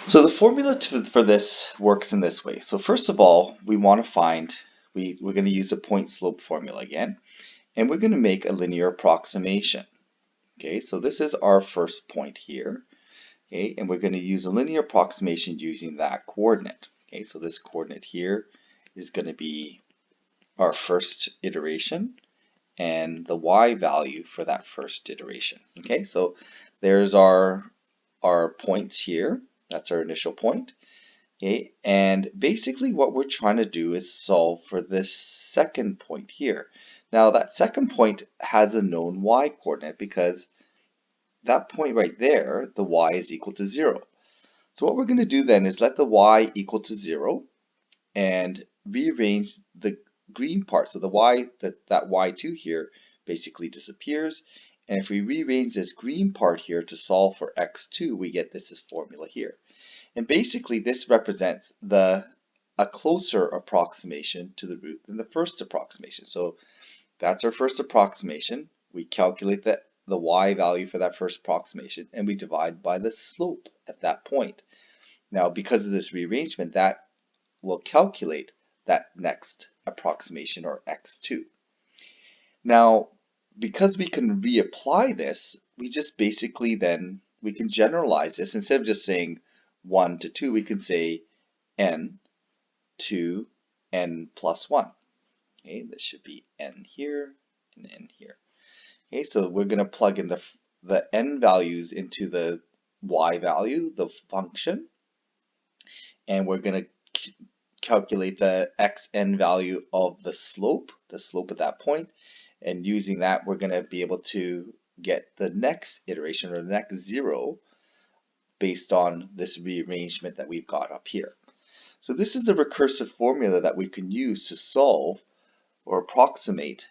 So the formula for this works in this way. So first of all, we want to find, we're going to use a point slope formula again, and we're going to make a linear approximation. Okay, so this is our first point here. Okay, and we're going to use a linear approximation using that coordinate. Okay, so this coordinate here is going to be our first iteration and the y value for that first iteration. Okay, so there's our points here. That's our initial point. Okay, and basically what we're trying to do is solve for this second point here. Now that second point has a known y coordinate because that point right there, the y is equal to 0. So what we're going to do then is let the y equal to 0 and rearrange the green part. So the y, that y2 here basically disappears. And if we rearrange this green part here to solve for x2, we get this formula here. And basically this represents a closer approximation to the root than the first approximation. So that's our first approximation. We calculate the y value for that first approximation and we divide by the slope at that point. Now because of this rearrangement, that will calculate that next approximation, or x2. Now because we can reapply this, we just basically then we can generalize this. Instead of just saying 1 to 2, we can say n to n plus 1. Okay, this should be n here and n here. Okay, so we're going to plug in the n values into the y value, the function, and we're going to calculate the xn value of the slope at that point, and using that we're going to be able to get the next iteration, or the next 0, based on this rearrangement that we've got up here. So this is a recursive formula that we can use to solve or approximate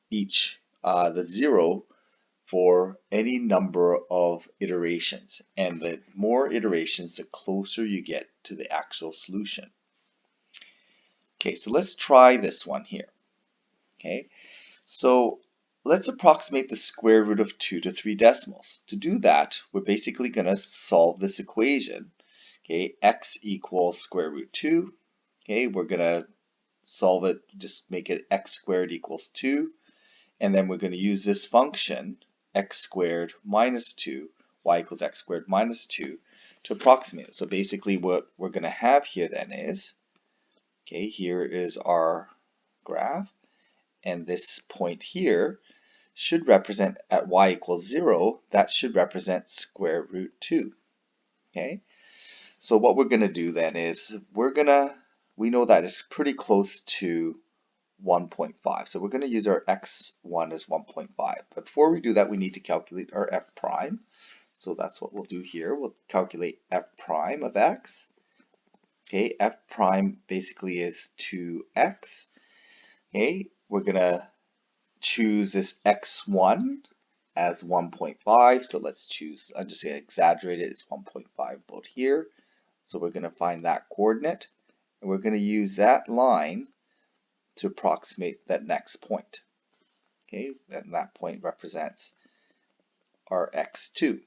the 0 for any number of iterations. And the more iterations, the closer you get to the actual solution. Okay, so let's try this one here. Okay, so let's approximate the square root of 2 to 3 decimals. To do that, we're basically going to solve this equation. Okay, x equals square root 2. Okay, we're going to solve it, just make it x squared equals 2. And then we're going to use this function, x squared minus 2, y equals x squared minus 2, to approximate it. So basically what we're going to have here then is, okay, here is our graph, and this point here should represent, at y equals 0, that should represent square root 2. Okay, so what we're going to do then is we know that it's pretty close to 1.5. So we're going to use our x1 as 1.5. But before we do that, we need to calculate our f prime. So that's what we'll do here. We'll calculate f prime of x. Okay, f prime basically is 2x. Okay, we're going to choose this x1 as 1.5. So let's choose, I'm just going to exaggerate it, it's 1.5 about here. So we're going to find that coordinate, and we're going to use that line to approximate that next point. Okay, and that point represents our x2.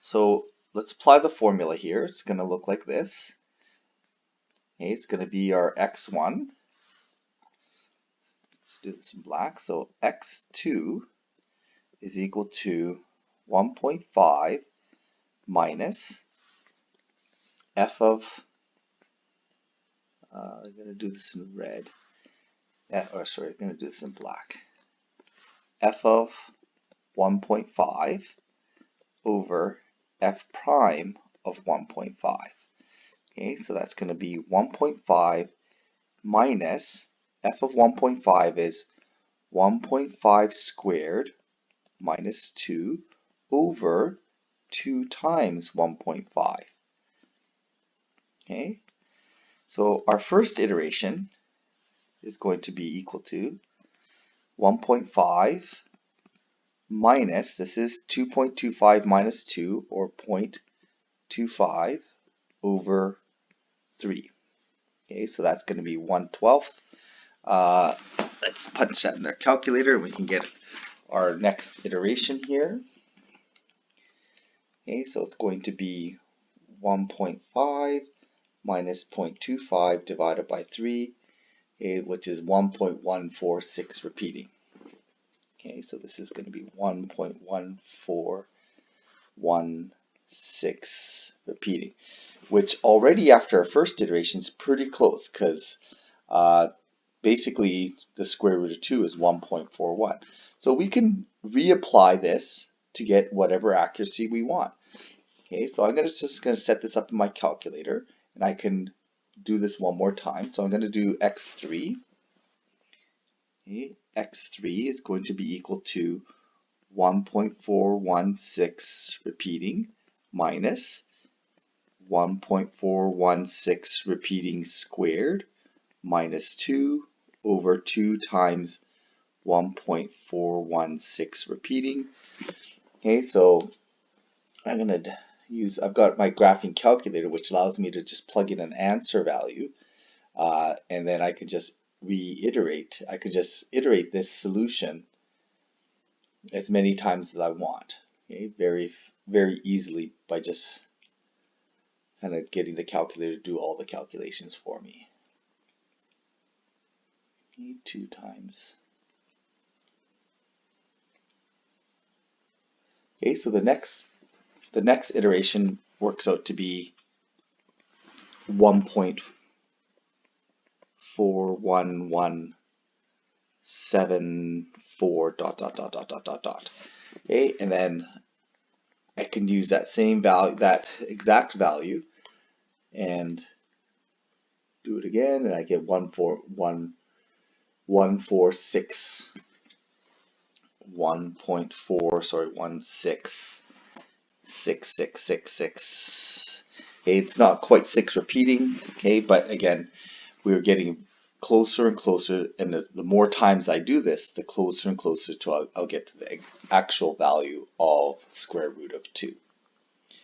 So let's apply the formula here. It's going to look like this. Okay, it's going to be our x1. Let's do this in black. So x2 is equal to 1.5 minus f of, I'm going to do this in red, I'm going to do this in black. F of 1.5 over f prime of 1.5. Okay, so that's going to be 1.5 minus f of 1.5 is 1.5 squared minus 2 over 2 times 1.5. Okay, so our first iteration is going to be equal to 1.5 minus, this is 2.25 minus 2, or 0.25 over 3. Okay, so that's going to be 1/12. Let's punch that in our calculator and we can get our next iteration here. Okay, so it's going to be 1.5 minus 0.25 divided by 3, okay, which is 1.146 repeating. Okay, so this is going to be 1.1416 repeating, which already after our first iteration is pretty close, because basically the square root of 2 is 1.41. So we can reapply this to get whatever accuracy we want. Okay, so I'm just going to set this up in my calculator, and I can do this one more time. So I'm going to do x3. Okay, x3 is going to be equal to 1.416 repeating minus 1.416 repeating squared minus 2 over 2 times 1.416 repeating. Okay, so I've got my graphing calculator, which allows me to just plug in an answer value, and then I can just reiterate. I could just iterate this solution as many times as I want. Okay, very, very easily by just kind of getting the calculator to do all the calculations for me. Okay, 2 times. Okay, so the next iteration works out to be 1.41174 dot. Okay, and then I can use that same value, that exact value, and do it again, and I get 1.66. Okay, it's not quite 6 repeating, okay, but again, we're getting closer and closer, and the more times I do this, the closer and closer to I'll get to the actual value of square root of 2.